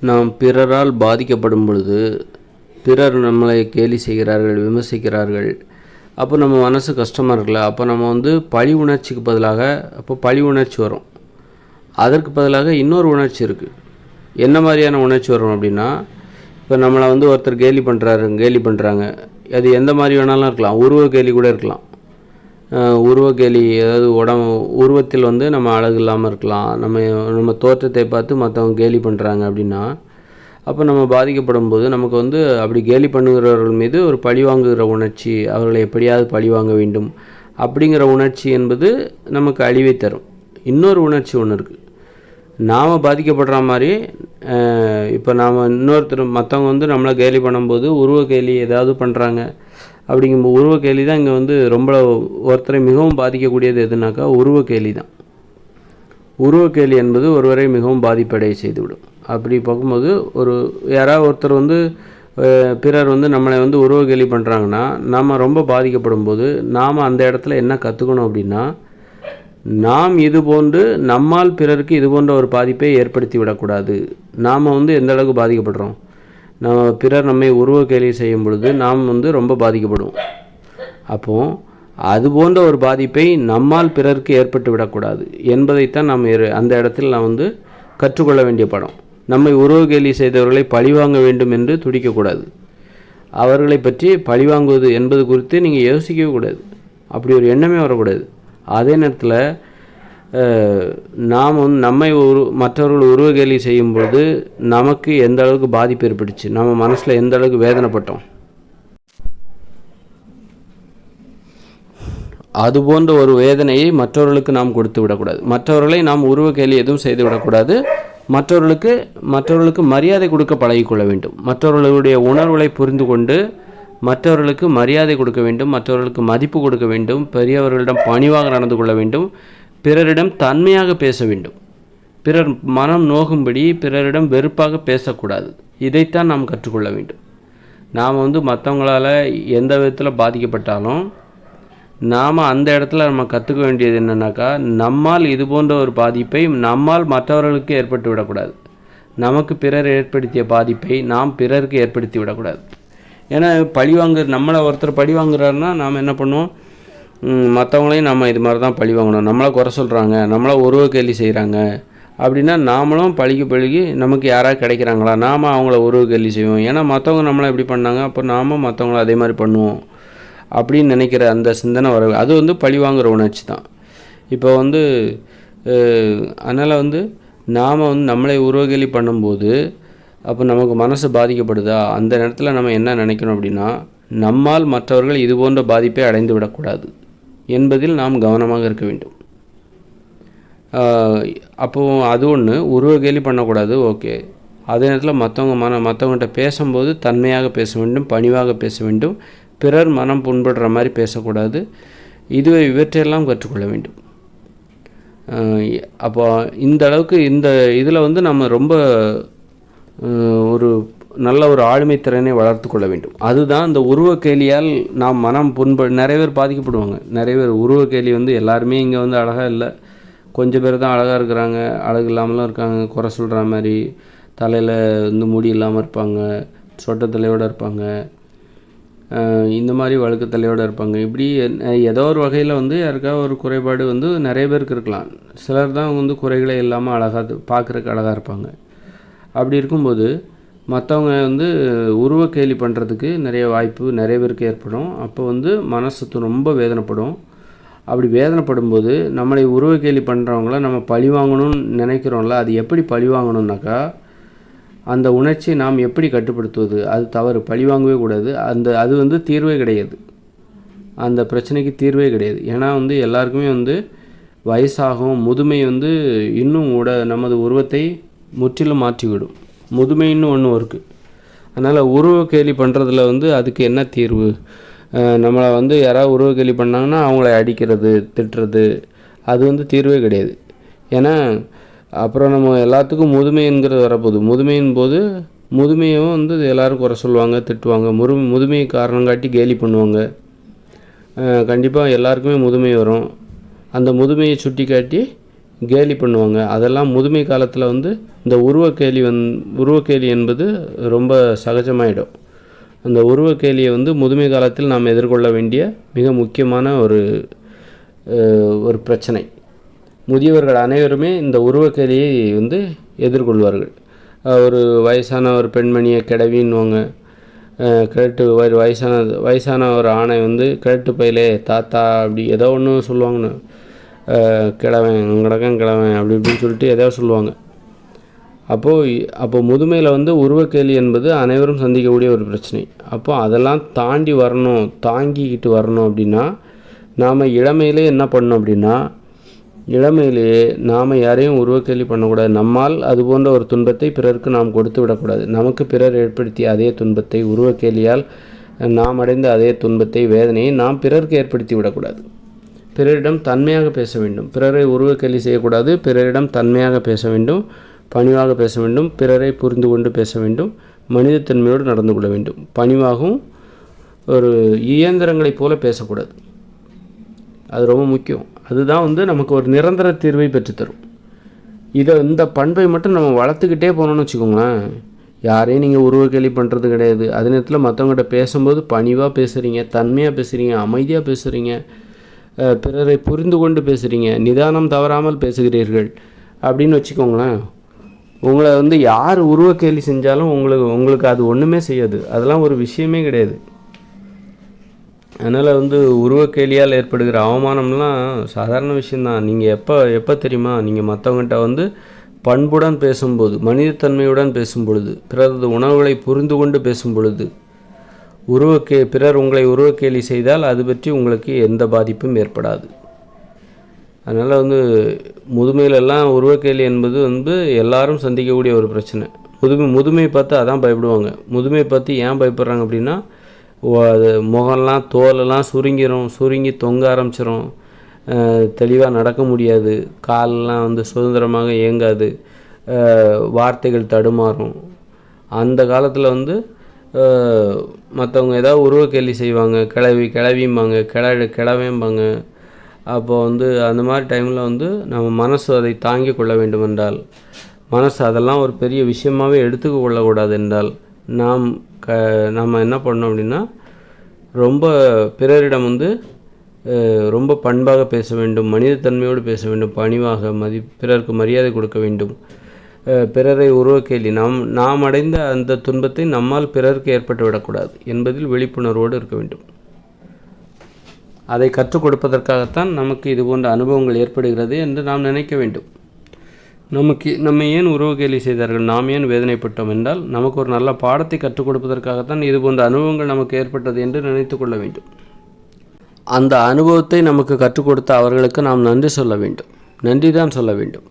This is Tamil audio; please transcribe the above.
நாம் பிறரால் பாதிக்கப்படும் பொழுது பிறர் நம்மளை கேலி செய்கிறார்கள், விமர்சிக்கிறார்கள். அப்போ நம்ம மனசு கஷ்டமாக இருக்குல்ல, அப்போ நம்ம பழி உணர்ச்சிக்கு பதிலாக பழி உணர்ச்சி வரும். அதற்கு பதிலாக இன்னொரு உணர்ச்சி இருக்குது. என்ன மாதிரியான உணர்ச்சி வரும் அப்படின்னா, இப்போ நம்மளை ஒருத்தர் கேலி பண்ணுறாங்க. அது எந்த மாதிரி வேணாலும் இருக்கலாம். உருவ கேலி கூட இருக்கலாம். உருவ கேலி, அதாவது உருவத்தில் நம்ம அழகு இல்லாமல் இருக்கலாம். நம்ம தோற்றத்தை பார்த்து மற்றவங்க கேலி பண்ணுறாங்க அப்படின்னா, அப்போ நம்ம பாதிக்கப்படும் போது நமக்கு அப்படி கேலி பண்ணுகிறவர்கள் மீது ஒரு பழி வாங்குகிற உணர்ச்சி, அவர்களை எப்படியாவது பழி வாங்க வேண்டும் அப்படிங்கிற உணர்ச்சி என்பது நமக்கு அழிவை தரும். இன்னொரு உணர்ச்சி ஒன்று இருக்குது. நாம் பாதிக்கப்படுற மாதிரி இப்போ நாம் மற்றவங்க நம்மளை கேலி பண்ணும்போது உருவ கேலி ஏதாவது பண்ணுறாங்க அப்படிங்கும்போது, உருவ கேலி தான் இங்கே ரொம்ப ஒருத்தரை மிகவும் பாதிக்கக்கூடியது. எதுனாக்கா உருவ கேலி தான். உருவ கேலி என்பது ஒருவரை மிகவும் பாதிப்படைய செய்துவிடும். அப்படி பார்க்கும்போது யாராவது ஒருத்தர் பிறர் நம்மளை உருவ கேலி பண்ணுறாங்கன்னா, நாம் ரொம்ப பாதிக்கப்படும் போது நாம் அந்த இடத்துல என்ன கற்றுக்கணும் அப்படின்னா, நாம் இதுபோன்று நம்மால் பிறருக்கு இதுபோன்ற ஒரு பாதிப்பை ஏற்படுத்தி விடக்கூடாது. நாம் எந்த அளவுக்கு பாதிக்கப்படுறோம், பிறர் நம்மை உருவ கேலி செய்யும் பொழுது நாம் ரொம்ப பாதிக்கப்படுவோம். அப்போது அதுபோன்ற ஒரு பாதிப்பை நம்மால் பிறருக்கு ஏற்பட்டு விடக்கூடாது என்பதைத்தான் நாம் அந்த இடத்தில் நான் கற்றுக்கொள்ள வேண்டிய பாடம். நம்மை உருவ கேலி செய்தவர்களை பழிவாங்க வேண்டும் என்று துடிக்கக்கூடாது. அவர்களை பற்றி பழிவாங்குவது என்பது குறித்து நீங்கள் யோசிக்கவே கூடாது. அப்படி ஒரு எண்ணமே வரக்கூடாது. அதே நேரத்தில் நாம் மற்றவர்கள் உருவ கேலி செய்யும் பொழுது நமக்கு எந்த அளவுக்கு பாதிப்பு ஏற்பட்டுச்சு, நம்ம மனசில் எந்த அளவுக்கு வேதனைப்பட்டோம், அதுபோன்ற ஒரு வேதனையை மற்றவர்களுக்கு நாம் கொடுத்து விடக்கூடாது. மற்றவர்களை நாம் உருவ கேலி எதுவும் செய்து விடக்கூடாது. மற்றவர்களுக்கு மரியாதை கொடுக்க பழகிக்கொள்ள வேண்டும். மற்றவர்களுடைய உணர்வுகளை புரிந்து கொண்டு மற்றவர்களுக்கு மரியாதை கொடுக்க வேண்டும், மற்றவர்களுக்கு மதிப்பு கொடுக்க வேண்டும், பெரியவர்களிடம் பணிவாக நடந்து கொள்ள வேண்டும், பிறரிடம் தன்மையாக பேச வேண்டும், பிறர் மனம் நோகும்படி பிறரிடம் வெறுப்பாக பேசக்கூடாது. இதைத்தான் நாம் கற்றுக்கொள்ள வேண்டும். நாம் மற்றவங்களால் எந்த விதத்தில் பாதிக்கப்பட்டாலும் நாம் அந்த இடத்துல நம்ம கற்றுக்க வேண்டியது என்னன்னாக்கா, நம்மால் இது போன்ற ஒரு பாதிப்பை நம்மால் மற்றவர்களுக்கு ஏற்பட்டு விடக்கூடாது. நமக்கு பிறர் ஏற்படுத்திய பாதிப்பை நாம் பிறருக்கு ஏற்படுத்தி விடக்கூடாது. ஏன்னா நம்மளை ஒருத்தர் பழி வாங்குறாருன்னா நாம் என்ன பண்ணுவோம், மற்றவங்களையும் நம்ம இது மாதிரி தான் பழி வாங்கணும், நம்மளை குறை சொல்கிறாங்க, நம்மளை உருவ கேலி செய்கிறாங்க அப்படின்னா நாமளும் பழகி நமக்கு யாராவது கிடைக்கிறாங்களா, நாம் அவங்கள உருவ கேலி செய்வோம். ஏன்னா மற்றவங்க நம்மளை எப்படி பண்ணாங்க, அப்போ நாம் மற்றவங்கள அதே மாதிரி பண்ணுவோம் அப்படின்னு நினைக்கிற அந்த சிந்தனை வர, அது பழி வாங்குகிற உணர்ச்சி தான். இப்போ அதனால் நாம் நம்மளை உருவகேலி பண்ணும்போது அப்போ நமக்கு மனசு பாதிக்கப்படுதா, அந்த நேரத்தில் நம்ம என்ன நினைக்கணும் அப்படின்னா, நம்மால் மற்றவர்கள் இது போன்ற பாதிப்பை அடைந்து விடக்கூடாது என்பதில் நாம் கவனமாக இருக்க வேண்டும். அப்போது அது ஒன்று, உருவகேலி பண்ணக்கூடாது, ஓகே. அதே நேரத்தில் மற்றவங்கள்ட்ட பேசும்போது தன்மையாக பேச வேண்டும், பணிவாக பேச வேண்டும், பிறர் மனம் புண்படுற மாதிரி பேசக்கூடாது. இவற்றையெல்லாம் கற்றுக்கொள்ள வேண்டும். அப்போ இந்த அளவுக்கு இந்த இதில் நம்ம ரொம்ப ஒரு நல்ல ஒரு ஆளுமை திறனை வளர்த்து கொள்ள வேண்டும். அதுதான் இந்த உருவ கேலியால் நாம் மனம் நிறைய பேர் பாதிக்கப்படுவாங்க. நிறைய பேர் உருவ கேலி எல்லாருமே இங்கே அழகாக இல்லை, கொஞ்சம் பேர் தான் அழகாக இருக்கிறாங்க, அழகு இல்லாமலும் இருக்காங்க, குறை சொல்கிற மாதிரி, தலையில் முடி இல்லாமல் இருப்பாங்க, சொட்ட தலையோடு இருப்பாங்க, இந்த மாதிரி வழுக்கு தலையோடு இருப்பாங்க. இப்படி ஏதோ ஒரு வகையில் யாருக்காவது ஒரு குறைபாடு நிறைய பேருக்கு இருக்கலாம். சிலர் தான் குறைகளே இல்லாமல் அழகாக பார்க்குறக்கு அழகாக இருப்பாங்க. அப்படி இருக்கும்போது மற்றவங்க உருவ கேலி பண்ணுறதுக்கு நிறைய பேருக்கு ஏற்படும். அப்போ மனசு ரொம்ப வேதனைப்படும். அப்படி வேதனைப்படும் போது நம்மளை உருவ கேலி பண்ணுறவங்கள நம்ம பழி வாங்கணும்னு நினைக்கிறோம்ல, அது எப்படி பழி வாங்கணுன்னாக்கா, அந்த உணர்ச்சியை நாம் எப்படி கட்டுப்படுத்துவது, அது தவறு, பழி வாங்கவே கூடாது. அது தீர்வே கிடையாது, அந்த பிரச்சனைக்கு தீர்வே கிடையாது. ஏன்னா எல்லாருக்குமே வயசாகும், முதுமை இன்னும் நமது உருவத்தை முற்றிலும் மாற்றிவிடும். முதுமைன்னு ஒன்று இருக்குது. அதனால் உருவ கேலி பண்ணுறதுல அதுக்கு என்ன தீர்வு, நம்மளை யாராவது உருவ கேலி பண்ணாங்கன்னா அவங்கள அடிக்கிறது, திட்டுறது, அது தீர்வே கிடையாது. ஏன்னா அப்புறம் நம்ம எல்லாத்துக்கும் முதுமைங்கிறது வரப்போகுது. முதுமையின் போது முதுமையும் எல்லோரும் குறை சொல்லுவாங்க, திட்டுவாங்க, முதுமையை காரணம் காட்டி கேலி பண்ணுவாங்க. கண்டிப்பாக எல்லாருக்குமே முதுமை வரும். அந்த முதுமையை சுட்டி காட்டி கேலி பண்ணுவாங்க. அதெல்லாம் முதுமை காலத்தில் வந்து இந்த உருவக்கேலி என்பது ரொம்ப சகஜமாயிடும். அந்த உருவக்கேலியை வந்து முதுமை காலத்தில் நாம் எதிர்கொள்ள வேண்டிய மிக முக்கியமான ஒரு பிரச்சனை. முதியவர்கள் அனைவருமே இந்த உருவக்கேலியை வந்து எதிர்கொள்வார்கள். ஒரு வயசான ஒரு பெண்மணியை கிழவின்னுவாங்க. வயசான ஒரு ஆணை வந்து கிழட்டு பையிலே தாத்தா அப்படி ஏதோ ஒன்று சொல்லுவாங்கன்னு, கிழவன் அப்படி இப்படின்னு சொல்லிட்டு ஏதோ சொல்லுவாங்க. அப்போது முதுமையில் வந்து உருவக்கேலி என்பது அனைவரும் சந்திக்கக்கூடிய ஒரு பிரச்சனை. அதெல்லாம் தாங்கிக்கிட்டு வரணும் அப்படின்னா நாம் இளமையிலே என்ன பண்ணணும் அப்படின்னா, இளமையிலேயே நாம் யாரையும் உருவக்கேலி பண்ணக்கூடாது. நம்மால் அது போன்ற ஒரு துன்பத்தை பிறருக்கு நாம் கொடுத்து விடக்கூடாது. நமக்கு பிறர் ஏற்படுத்திய அதே துன்பத்தை, உருவக்கேலியால் நாம் அடைந்த அதே துன்பத்தை, வேதனையை நாம் பிறருக்கு ஏற்படுத்தி விடக்கூடாது. பிறரிடம் தன்மையாக பேச வேண்டும். பிறரை உருவக்கேலி செய்யக்கூடாது. பிறரிடம் தன்மையாக பேச வேண்டும், பணிவாக பேச வேண்டும், பிறரை புரிந்து கொண்டு பேச வேண்டும், மனிதத்தன்மையோடு நடந்து கொள்ள வேண்டும். பணிவாகவும் ஒரு இயந்திரங்களைப் போல பேசக்கூடாது. அது ரொம்ப முக்கியம். அதுதான் வந்து நமக்கு ஒரு நிரந்தர தீர்வை பெற்றுத்தரும். இந்த பண்பை மட்டும் நம்ம வளர்த்துக்கிட்டே போனோம்னு வச்சுக்கோங்களேன், யாரையும் நீங்கள் உருவக்கேலி பண்ணுறது கிடையாது. அதே நேரத்தில் மற்றவங்கள்ட்ட பேசும்போது பணிவாக பேசுகிறீங்க, தன்மையாக பேசுகிறீங்க, அமைதியாக பேசுகிறீங்க, பிறரை புரிந்து கொண்டு பேசுகிறீங்க, நிதானம் தவறாமல் பேசுகிறீர்கள் அப்படின்னு வச்சுக்கோங்களேன். உங்களை வந்து யார் உருவக்கேலி செஞ்சாலும் உங்களுக்கு அது ஒன்றுமே செய்யாது. அதெல்லாம் ஒரு விஷயமே கிடையாது. அதனால் வந்து உருவக்கேலியால் ஏற்படுகிற அவமானம்லாம் சாதாரண விஷயந்தான். நீங்கள் எப்போ தெரியுமா, நீங்கள் மற்றவங்கள்ட்ட வந்து பண்புடன் பேசும்போது, மனிதத்தன்மையுடன் பேசும் பொழுது, பிறரது உணர்வுகளை புரிந்து கொண்டு பேசும் பொழுது, பிறர் உங்களை உருவக்கேலி செய்தால் அது பற்றி உங்களுக்கு எந்த பாதிப்பும் ஏற்படாது. அதனால் வந்து முதுமையிலெல்லாம் உருவக்கேலி என்பது வந்து எல்லாரும் சந்திக்கக்கூடிய ஒரு பிரச்சனை. முதுமை பார்த்து அதான் பயப்படுவாங்க. முதுமை பார்த்து ஏன் பயப்படுறாங்க அப்படின்னா, அது முகம்லாம் தோலெல்லாம் சுருங்கி தொங்க ஆரம்பிச்சிடும், தெளிவாக நடக்க முடியாது, காலெலாம் வந்து சுதந்திரமாக இயங்காது, வார்த்தைகள் தடுமாறும். அந்த காலத்தில் வந்து மற்றவங்க ஏதாவது உருவக்கேலி செய்வாங்க, கிளவிம்பாங்க, கிளவேம்பாங்க. வந்து அந்த மாதிரி டைமில் வந்து நம்ம மனசு அதை தாங்கி கொள்ள வேண்டும் என்றால், மனசு அதெல்லாம் ஒரு பெரிய விஷயமாகவே எடுத்துக்க கொள்ளக்கூடாது என்றால், நாம் என்ன பண்ணோம் அப்படின்னா, ரொம்ப பிறரிடம் வந்து ரொம்ப பண்பாக பேச வேண்டும், மனிதத்தன்மையோடு பேச வேண்டும், பணிவாக பிறருக்கு மரியாதை கொடுக்க வேண்டும். பிறரை உருவக்கேலி நாம் அடைந்த அந்த துன்பத்தை நம்மால் பிறருக்கு ஏற்பட்டு விடக்கூடாது என்பதில் விழிப்புணர்வோடு இருக்க வேண்டும். அதை கற்றுக் கொடுப்பதற்காகத்தான் நமக்கு இது போன்ற அனுபவங்கள் ஏற்படுகிறது என்று நாம் நினைக்க வேண்டும். நம்ம ஏன் உருவக்கேலி செய்தார்கள், நாம் ஏன் வேதனைப்பட்டோம் என்றால், நமக்கு ஒரு நல்ல பாடத்தை கற்றுக் கொடுப்பதற்காகத்தான் இது போன்ற அனுபவங்கள் நமக்கு ஏற்பட்டது என்று நினைத்து கொள்ள வேண்டும். அந்த அனுபவத்தை நமக்கு கற்றுக் கொடுத்த அவர்களுக்கு நாம் நன்றி சொல்ல வேண்டும், நன்றி தான் சொல்ல வேண்டும்.